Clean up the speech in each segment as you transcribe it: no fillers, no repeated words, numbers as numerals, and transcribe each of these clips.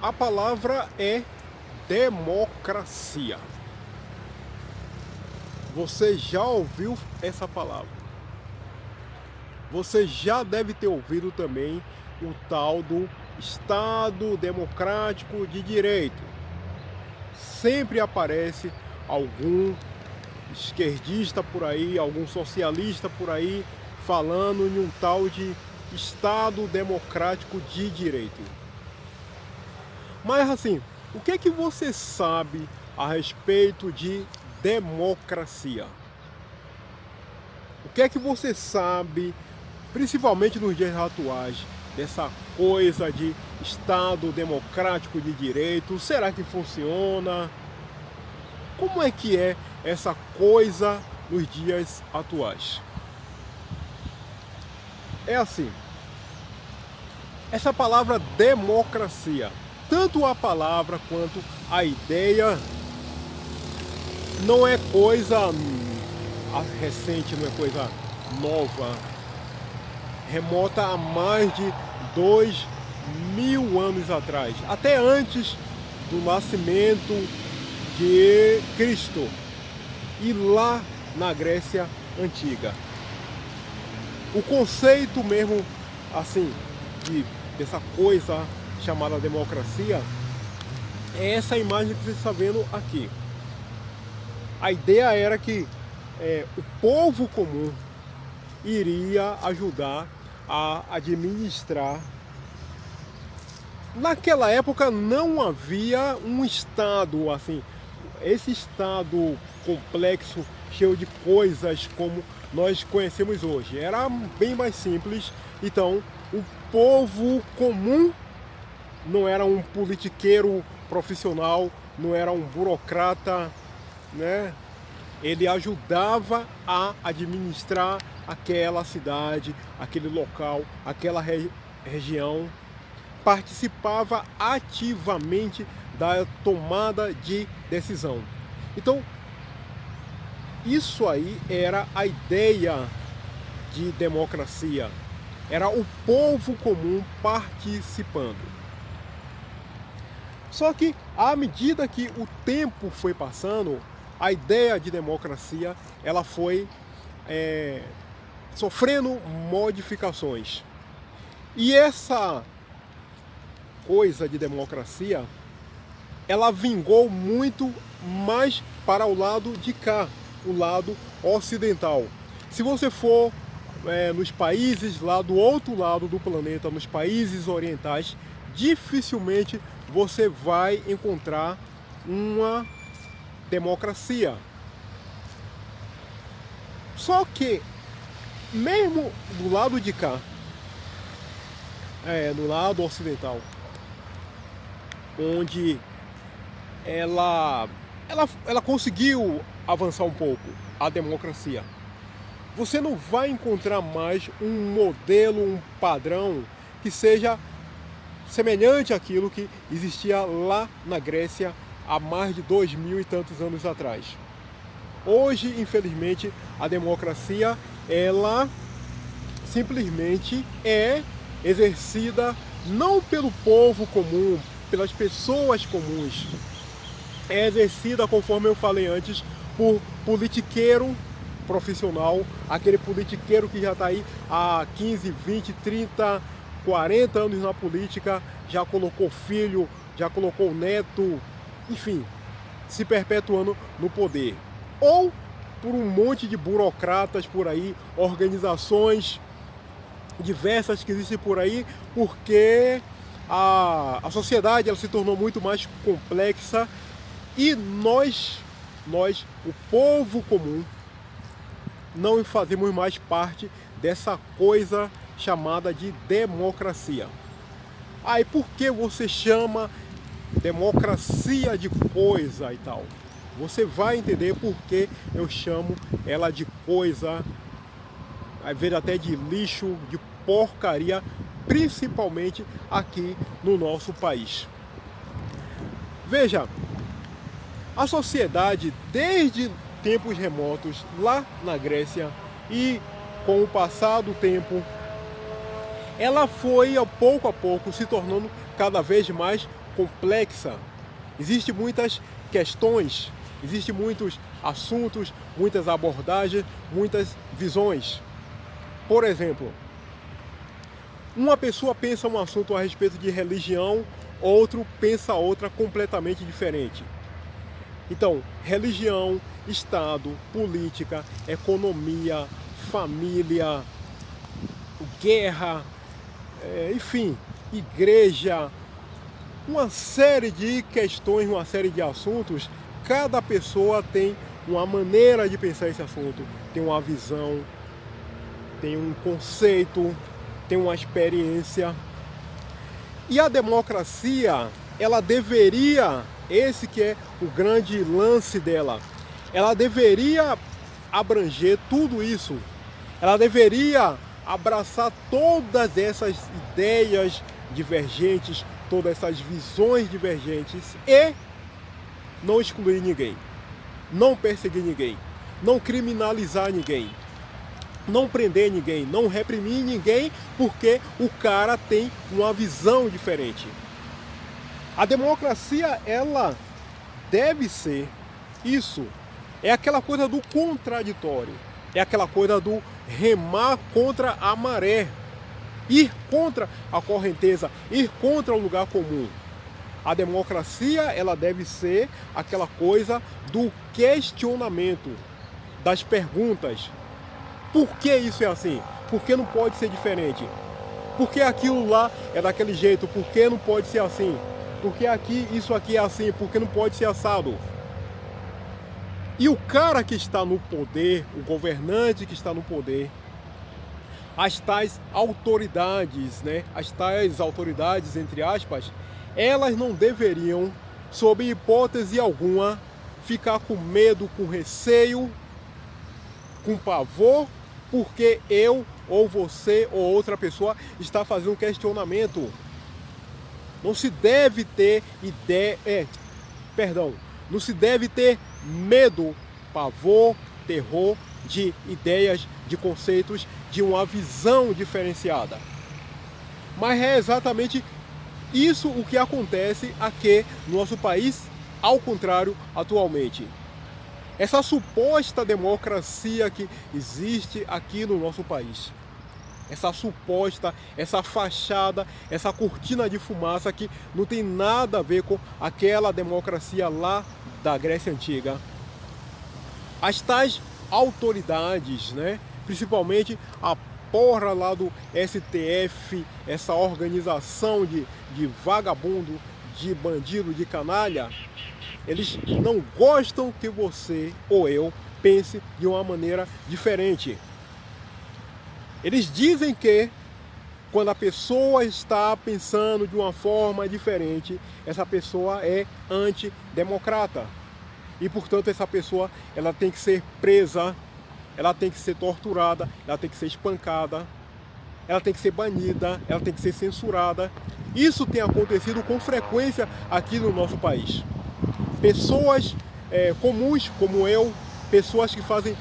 A palavra é democracia. Você já ouviu essa palavra? Você já deve ter ouvido também o tal do Estado Democrático de Direito. Sempre aparece algum esquerdista por aí, algum socialista por aí, falando em um tal de Estado Democrático de Direito. Mas assim, o que é que você sabe a respeito de democracia? O que é que você sabe, principalmente nos dias atuais, dessa coisa de Estado Democrático de Direito? Será que funciona? Como é que é essa coisa nos dias atuais? É assim, essa palavra democracia, tanto a palavra quanto a ideia, não é coisa recente, não é coisa nova, remota a mais de 2000 anos atrás, até antes do nascimento de Cristo, e lá na Grécia Antiga. O conceito mesmo, assim, dessa coisa chamada democracia, é essa imagem que você está vendo aqui. A ideia era que o povo comum iria ajudar a administrar. Naquela época não havia um Estado assim, esse Estado complexo, cheio de coisas como nós conhecemos hoje. Era bem mais simples. Então, o povo comum não era um politiqueiro profissional, não era um burocrata, né? Ele ajudava a administrar aquela cidade, aquele local, aquela região, participava ativamente da tomada de decisão. Então, isso aí era a ideia de democracia. Era o povo comum participando. Só que, à medida que o tempo foi passando, a ideia de democracia ela foi sofrendo modificações. E essa coisa de democracia, ela vingou muito mais para o lado de cá, o lado ocidental. Se você for nos países lá do outro lado do planeta, nos países orientais, dificilmente você vai encontrar uma democracia. Só que, mesmo do lado de cá, no lado ocidental, onde ela conseguiu avançar um pouco, a democracia, você não vai encontrar mais um modelo, um padrão que seja semelhante àquilo que existia lá na Grécia há mais de 2000 e tantos anos atrás. Hoje, infelizmente, a democracia, ela simplesmente é exercida não pelo povo comum, pelas pessoas comuns. É exercida, conforme eu falei antes, por politiqueiro profissional, aquele politiqueiro que já está aí há 15, 20, 30, 40 anos na política, já colocou filho, já colocou neto, enfim, se perpetuando no poder. Ou por um monte de burocratas por aí, organizações diversas que existem por aí, porque a sociedade ela se tornou muito mais complexa e nós, o povo comum, não fazemos mais parte dessa coisa chamada de democracia. Aí por que você chama democracia de coisa e tal? Você vai entender por que eu chamo ela de coisa, às vezes até de lixo, de porcaria, principalmente aqui no nosso país. Veja, a sociedade desde tempos remotos lá na Grécia e com o passar do tempo, ela foi pouco a pouco se tornando cada vez mais complexa. Existem muitas questões, existem muitos assuntos, muitas abordagens, muitas visões. Por exemplo, uma pessoa pensa um assunto a respeito de religião, outro pensa outra completamente diferente. Então, religião, Estado, política, economia, família, guerra, enfim, igreja, uma série de questões, uma série de assuntos. Cada pessoa tem uma maneira de pensar esse assunto, tem uma visão, tem um conceito, tem uma experiência. E a democracia, ela deveria, esse que é o grande lance dela, ela deveria abranger tudo isso. Ela deveria abraçar todas essas ideias divergentes, todas essas visões divergentes e não excluir ninguém, não perseguir ninguém, não criminalizar ninguém, não prender ninguém, não reprimir ninguém porque o cara tem uma visão diferente. A democracia, ela deve ser isso. É aquela coisa do contraditório, é aquela coisa do remar contra a maré, ir contra a correnteza, ir contra o lugar comum. A democracia, ela deve ser aquela coisa do questionamento, das perguntas. Por que isso é assim? Por que não pode ser diferente? Por que aquilo lá é daquele jeito? Por que não pode ser assim? Por que aqui, isso aqui é assim? Por que não pode ser assado? E o cara que está no poder, o governante que está no poder, as tais autoridades, né? As tais autoridades, entre aspas, elas não deveriam, sob hipótese alguma, ficar com medo, com receio, com pavor, porque eu, ou você, ou outra pessoa está fazendo um questionamento. Não se deve ter não se deve ter medo, pavor, terror de ideias, de conceitos, de uma visão diferenciada. Mas é exatamente isso o que acontece aqui no nosso país, ao contrário, atualmente. Essa suposta democracia que existe aqui no nosso país, essa fachada, essa cortina de fumaça que não tem nada a ver com aquela democracia lá da Grécia Antiga. As tais autoridades, né? Principalmente a porra lá do STF, essa organização de vagabundo, de bandido, de canalha, eles não gostam que você ou eu pense de uma maneira diferente. Eles dizem que quando a pessoa está pensando de uma forma diferente, essa pessoa é antidemocrata. E, portanto, essa pessoa ela tem que ser presa, ela tem que ser torturada, ela tem que ser espancada, ela tem que ser banida, ela tem que ser censurada. Isso tem acontecido com frequência aqui no nosso país. Pessoas comuns como eu, pessoas que fazem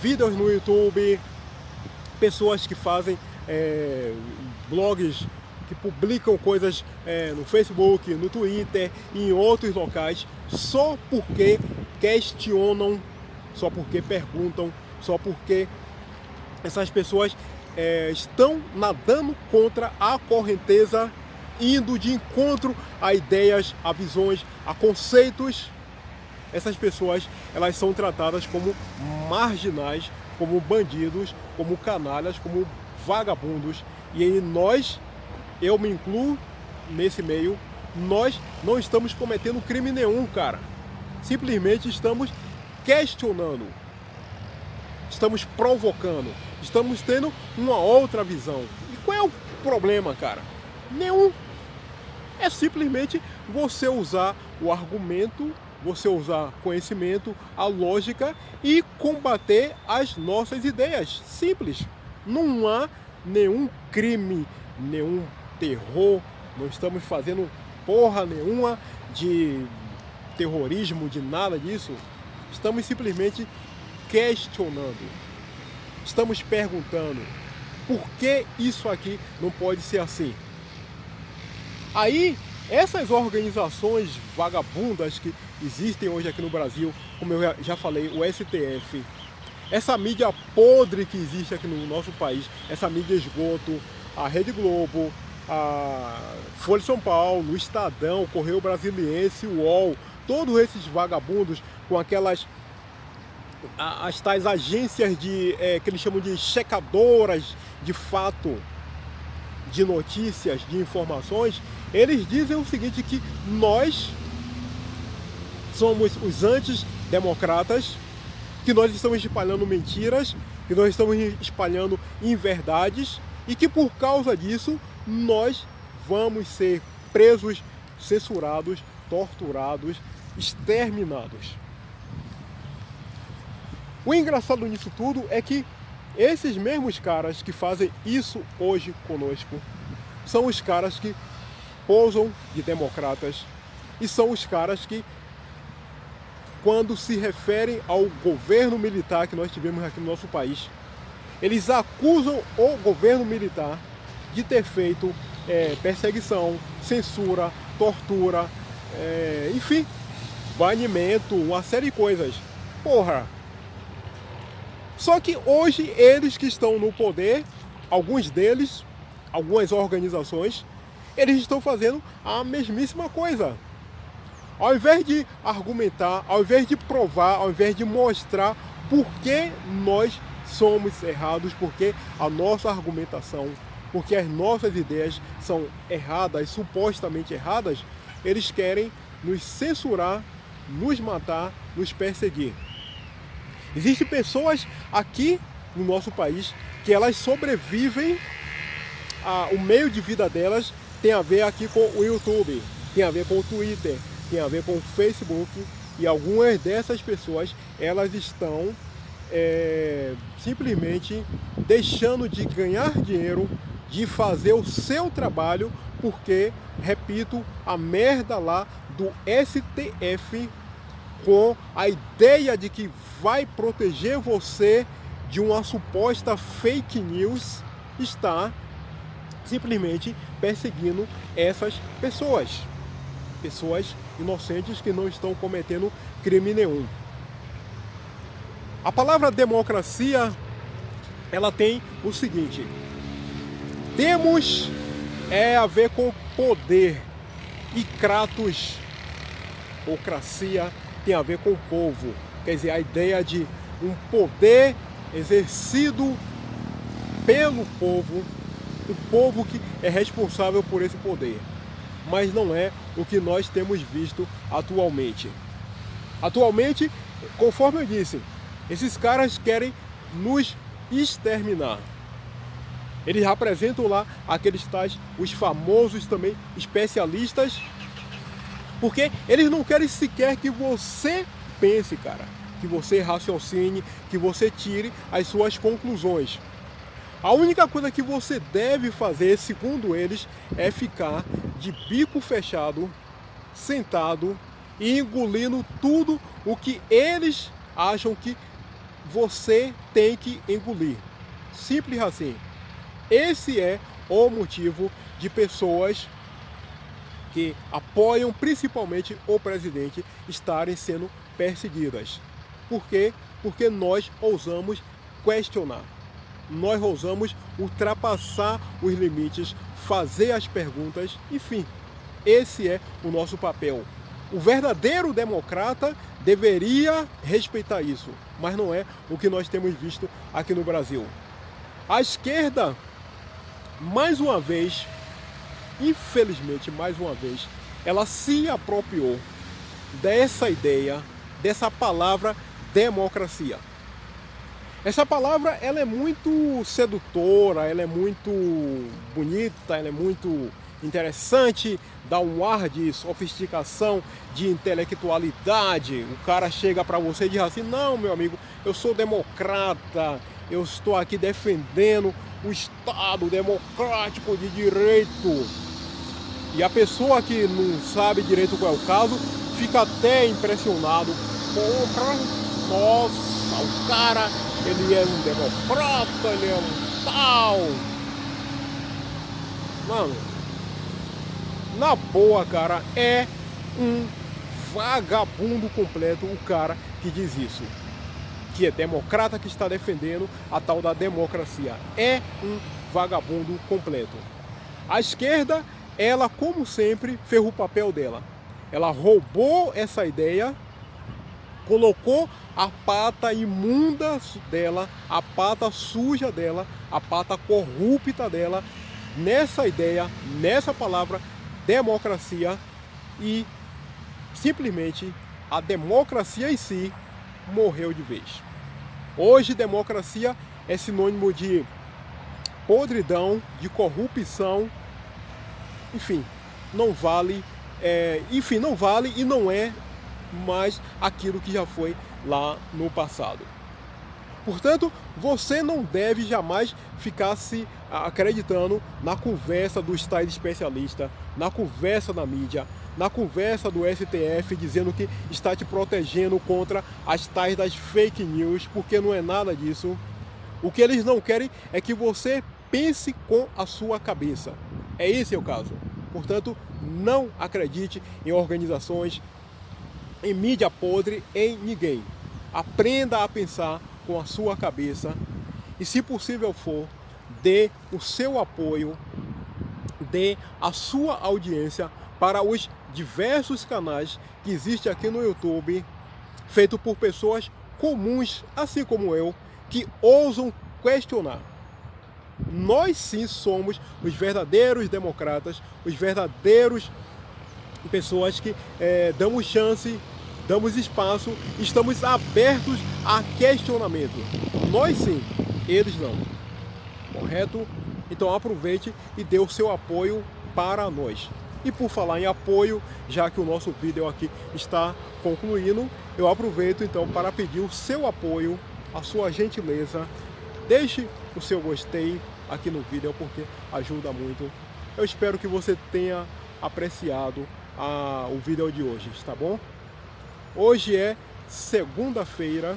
vídeos no YouTube, pessoas que fazem blogs, que publicam coisas no Facebook, no Twitter e em outros locais, só porque questionam, só porque perguntam, só porque essas pessoas estão nadando contra a correnteza, indo de encontro a ideias, a visões, a conceitos. Essas pessoas, elas são tratadas como marginais, como bandidos, como canalhas, como vagabundos. E aí nós, eu me incluo nesse meio, nós não estamos cometendo crime nenhum, cara. Simplesmente estamos questionando, estamos provocando, estamos tendo uma outra visão. E qual é o problema, cara? Nenhum. É simplesmente você usar o argumento, você usar conhecimento, a lógica e combater as nossas ideias. Simples. Não há nenhum crime, nenhum terror, não estamos fazendo porra nenhuma de terrorismo, de nada disso. Estamos simplesmente questionando. Estamos perguntando por que isso aqui não pode ser assim. Aí Essas organizações vagabundas que existem hoje aqui no Brasil, como eu já falei, o STF, essa mídia podre que existe aqui no nosso país, essa mídia esgoto, a Rede Globo, a Folha de São Paulo, o Estadão, o Correio Brasiliense, o UOL, todos esses vagabundos com aquelas as tais agências que eles chamam de checadoras de fato, de notícias, de informações, eles dizem o seguinte, que nós somos os antidemocratas, que nós estamos espalhando mentiras, que nós estamos espalhando inverdades e que por causa disso nós vamos ser presos, censurados, torturados, exterminados. O engraçado nisso tudo é que esses mesmos caras que fazem isso hoje conosco são os caras que posam de democratas e são os caras que, quando se referem ao governo militar que nós tivemos aqui no nosso país, eles acusam o governo militar de ter feito perseguição, censura, tortura, enfim, banimento, uma série de coisas. Porra! Só que hoje eles que estão no poder, alguns deles, algumas organizações, eles estão fazendo a mesmíssima coisa. Ao invés de argumentar, ao invés de provar, ao invés de mostrar por que nós somos errados, porque a nossa argumentação, porque as nossas ideias são erradas, supostamente erradas, eles querem nos censurar, nos matar, nos perseguir. Existem pessoas aqui no nosso país que elas sobrevivem, o meio de vida delas tem a ver aqui com o YouTube, tem a ver com o Twitter, tem a ver com o Facebook, e algumas dessas pessoas elas estão simplesmente deixando de ganhar dinheiro, de fazer o seu trabalho, porque, repito, a merda lá do STF, com a ideia de que vai proteger você de uma suposta fake news, está simplesmente perseguindo essas pessoas. Pessoas inocentes que não estão cometendo crime nenhum. A palavra democracia, ela tem o seguinte: demos a ver com poder, e kratos, ocracia, tem a ver com o povo. Quer dizer, a ideia de um poder exercido pelo povo, o povo que é responsável por esse poder. Mas não é o que nós temos visto atualmente. Atualmente, conforme eu disse, esses caras querem nos exterminar. Eles apresentam lá aqueles tais, os famosos também especialistas, porque eles não querem sequer que você pense, cara, que você raciocine, que você tire as suas conclusões. A única coisa que você deve fazer, segundo eles, é ficar de bico fechado, sentado e engolindo tudo o que eles acham que você tem que engolir. Simples assim. Esse é o motivo de pessoas que apoiam principalmente o presidente estarem sendo perseguidas. Por quê? Porque nós ousamos questionar. Nós ousamos ultrapassar os limites, fazer as perguntas, enfim, esse é o nosso papel. O verdadeiro democrata deveria respeitar isso, mas não é o que nós temos visto aqui no Brasil. A esquerda, mais uma vez, infelizmente, mais uma vez, ela se apropriou dessa ideia, dessa palavra democracia. Essa palavra, ela é muito sedutora, ela é muito bonita, ela é muito interessante, dá um ar de sofisticação, de intelectualidade. O cara chega para você e diz assim: não, meu amigo, eu sou democrata, eu estou aqui defendendo o Estado democrático de direito. E a pessoa que não sabe direito qual é o caso, fica até impressionado. Porra, nossa, o cara, ele é um democrata, ele é um tal. Mano, na boa, cara, é um vagabundo completo o cara que diz isso. Que é democrata, que está defendendo a tal da democracia. É um vagabundo completo. A esquerda, ela, como sempre, fez o papel dela. Ela roubou essa ideia, colocou a pata imunda dela, a pata suja dela, a pata corrupta dela, nessa ideia, nessa palavra, democracia, e simplesmente a democracia em si morreu de vez. Hoje, democracia é sinônimo de podridão, de corrupção, enfim, não vale, não vale e não é mais aquilo que já foi lá no passado. Portanto, você não deve jamais ficar se acreditando na conversa dos tais especialistas, na conversa da mídia, na conversa do STF dizendo que está te protegendo contra as tais das fake news, porque não é nada disso. O que eles não querem é que você pense com a sua cabeça. É esse o caso. Portanto, não acredite em organizações, em mídia podre, em ninguém. Aprenda a pensar com a sua cabeça e, se possível for, dê o seu apoio, dê a sua audiência para os diversos canais que existem aqui no YouTube, feito por pessoas comuns, assim como eu, que ousam questionar. Nós sim somos os verdadeiros democratas, os verdadeiros pessoas que damos chance, damos espaço, estamos abertos a questionamento. Nós sim, eles não. Correto? Então aproveite e dê o seu apoio para nós. E por falar em apoio, já que o nosso vídeo aqui está concluindo, eu aproveito então para pedir o seu apoio, a sua gentileza. Deixe o seu gostei aqui no vídeo porque ajuda muito. Eu espero que você tenha apreciado o vídeo de hoje, tá bom? Hoje é segunda-feira,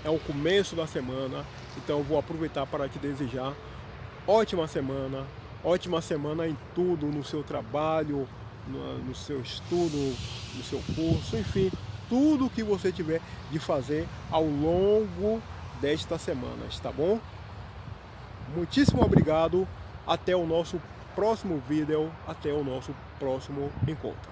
é o começo da semana, então eu vou aproveitar para te desejar ótima semana em tudo, no seu trabalho, no seu estudo, no seu curso, enfim, tudo que você tiver de fazer ao longo destas semanas, tá bom? Muitíssimo obrigado, até o nosso próximo vídeo, até o nosso próximo encontro.